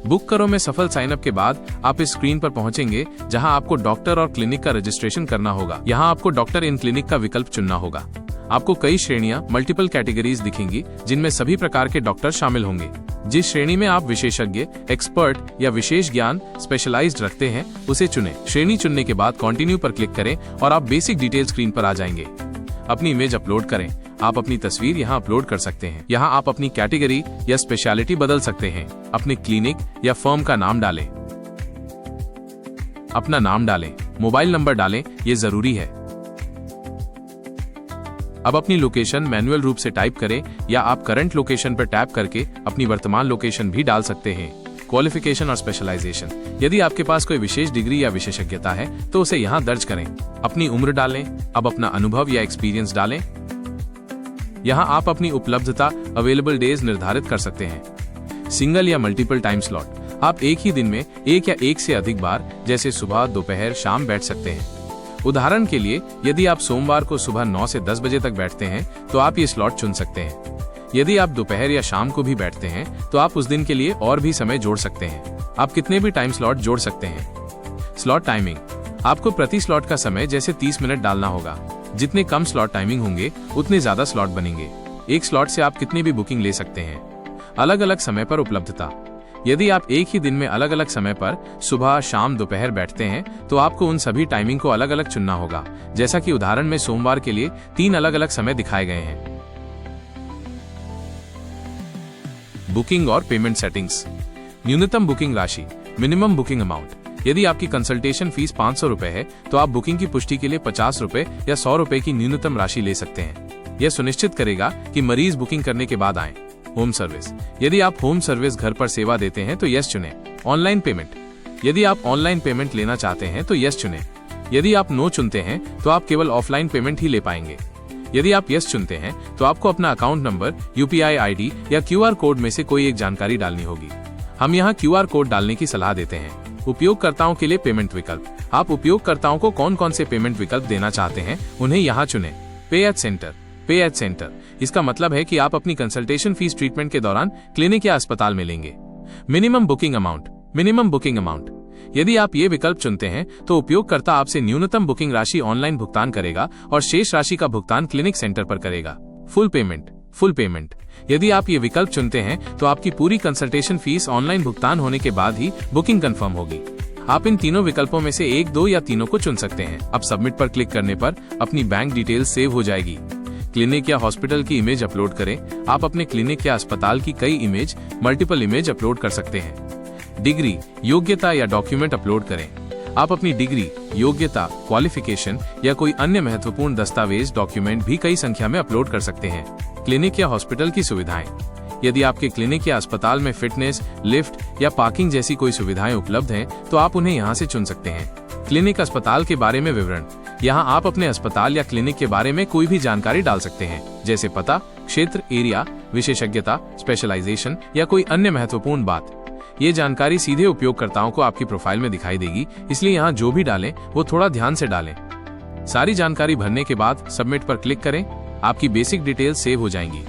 Book करो में सफल साइन अप के बाद आप इस स्क्रीन पर पहुंचेंगे जहां आपको डॉक्टर और क्लिनिक का रजिस्ट्रेशन करना होगा। यहां आपको डॉक्टर इन क्लिनिक का विकल्प चुनना होगा। आपको कई श्रेणियां मल्टीपल कैटेगरीज दिखेंगी जिनमें सभी प्रकार के डॉक्टर शामिल होंगे। जिस श्रेणी में आप विशेषज्ञ, एक्सपर्ट या विशेष ज्ञान स्पेशलाइज्ड रखते हैं उसे चुनें। श्रेणी चुनने के बाद कंटिन्यू पर क्लिक करें और आप बेसिक डिटेल स्क्रीन पर आ जाएंगे। अपनी इमेज अपलोड करें। आप अपनी तस्वीर यहाँ अपलोड कर सकते हैं। यहाँ आप अपनी कैटेगरी या स्पेशलिटी बदल सकते हैं। अपने क्लिनिक या फर्म का नाम डालें। अपना नाम डालें, मोबाइल नंबर डालें, ये जरूरी है। अब अपनी लोकेशन मैन्युअल रूप से टाइप करें या आप करंट लोकेशन पर टैप करके अपनी वर्तमान लोकेशन भी डाल सकते हैं। क्वालिफिकेशन और स्पेशलाइजेशन, यदि आपके पास कोई विशेष डिग्री या विशेषज्ञता है तो उसे यहाँ दर्ज करें। अपनी उम्र डालें। अब अपना अनुभव या एक्सपीरियंस डालें। यहाँ आप अपनी उपलब्धता अवेलेबल डेज निर्धारित कर सकते हैं। सिंगल या मल्टीपल टाइम स्लॉट, आप एक ही दिन में एक या एक से अधिक बार जैसे सुबह, दोपहर, शाम बैठ सकते हैं। उदाहरण के लिए यदि आप सोमवार को सुबह 9 से 10 बजे तक बैठते हैं तो आप ये स्लॉट चुन सकते हैं। यदि आप दोपहर या शाम को भी बैठते हैं तो आप उस दिन के लिए और भी समय जोड़ सकते हैं। आप कितने भी टाइम स्लॉट जोड़ सकते हैं। स्लॉट टाइमिंग, आपको प्रति स्लॉट का समय जैसे 30 मिनट डालना होगा। जितने कम स्लॉट टाइमिंग होंगे उतने ज्यादा स्लॉट बनेंगे। एक स्लॉट से आप कितनी भी बुकिंग ले सकते हैं। अलग अलग समय पर उपलब्धता, यदि आप एक ही दिन में अलग अलग समय पर सुबह, शाम, दोपहर बैठते हैं तो आपको उन सभी टाइमिंग को अलग अलग चुनना होगा। जैसा कि उदाहरण में सोमवार के लिए 3 अलग अलग समय दिखाए गए हैं। बुकिंग और पेमेंट सेटिंग्स, न्यूनतम बुकिंग राशि, मिनिमम बुकिंग अमाउंट। यदि आपकी कंसल्टेशन फीस 500 रुपए है तो आप बुकिंग की पुष्टि के लिए 50 रुपए या 100 रुपए की न्यूनतम राशि ले सकते हैं। यह सुनिश्चित करेगा कि मरीज बुकिंग करने के बाद आए। होम सर्विस, यदि आप होम सर्विस घर पर सेवा देते हैं तो यस चुनें। ऑनलाइन पेमेंट, यदि आप ऑनलाइन पेमेंट लेना चाहते हैं तो यस चुनें। यदि आप नो चुनते हैं तो आप केवल ऑफलाइन पेमेंट ही ले पाएंगे। यदि आप यस चुनते हैं तो आपको अपना अकाउंट नंबर, यूपीआई आईडी या क्यूआर कोड में से कोई एक जानकारी डालनी होगी। हम यहाँ क्यूआर कोड डालने की सलाह देते हैं। उपयोगकर्ताओं के लिए पेमेंट विकल्प, आप उपयोगकर्ताओं को कौन कौन से पेमेंट विकल्प देना चाहते हैं उन्हें यहाँ चुनें। पे एट सेंटर, पे एट सेंटर, इसका मतलब है कि आप अपनी कंसल्टेशन फीस ट्रीटमेंट के दौरान क्लिनिक या अस्पताल में लेंगे। Minimum booking amount, minimum booking amount, यदि आप ये विकल्प चुनते हैं तो उपयोगकर्ता आपसे न्यूनतम बुकिंग राशि ऑनलाइन भुगतान करेगा और शेष राशि का भुगतान क्लिनिक सेंटर पर करेगा। फुल पेमेंट, फुल पेमेंट, यदि आप ये विकल्प चुनते हैं तो आपकी पूरी कंसल्टेशन फीस ऑनलाइन भुगतान होने के बाद ही बुकिंग कंफर्म होगी। आप इन तीनों विकल्पों में से एक, दो या तीनों को चुन सकते हैं। अब सबमिट पर क्लिक करने पर अपनी बैंक डिटेल सेव हो जाएगी। क्लिनिक या हॉस्पिटल की इमेज अपलोड करें। आप अपने क्लिनिक या अस्पताल की कई इमेज, मल्टीपल इमेज अपलोड कर सकते हैं। डिग्री, योग्यता या डॉक्यूमेंट अपलोड करें। आप अपनी डिग्री, योग्यता, क्वालिफिकेशन या कोई अन्य महत्वपूर्ण दस्तावेज, डॉक्यूमेंट भी कई संख्या में अपलोड कर सकते हैं। क्लिनिक या हॉस्पिटल की सुविधाएं, यदि आपके क्लिनिक या अस्पताल में फिटनेस, लिफ्ट या पार्किंग जैसी कोई सुविधाएं उपलब्ध हैं तो आप उन्हें यहां से चुन सकते हैं। क्लिनिक, अस्पताल के बारे में विवरण, यहाँ आप अपने अस्पताल या क्लिनिक के बारे में कोई भी जानकारी डाल सकते हैं जैसे पता, क्षेत्र, एरिया, विशेषज्ञता, स्पेशलाइजेशन या कोई अन्य महत्वपूर्ण बात। ये जानकारी सीधे उपयोगकर्ताओं को आपकी प्रोफाइल में दिखाई देगी, इसलिए यहाँ जो भी डालें वो थोड़ा ध्यान से डालें। सारी जानकारी भरने के बाद सबमिट पर क्लिक करें। आपकी बेसिक डिटेल सेव हो जाएंगी।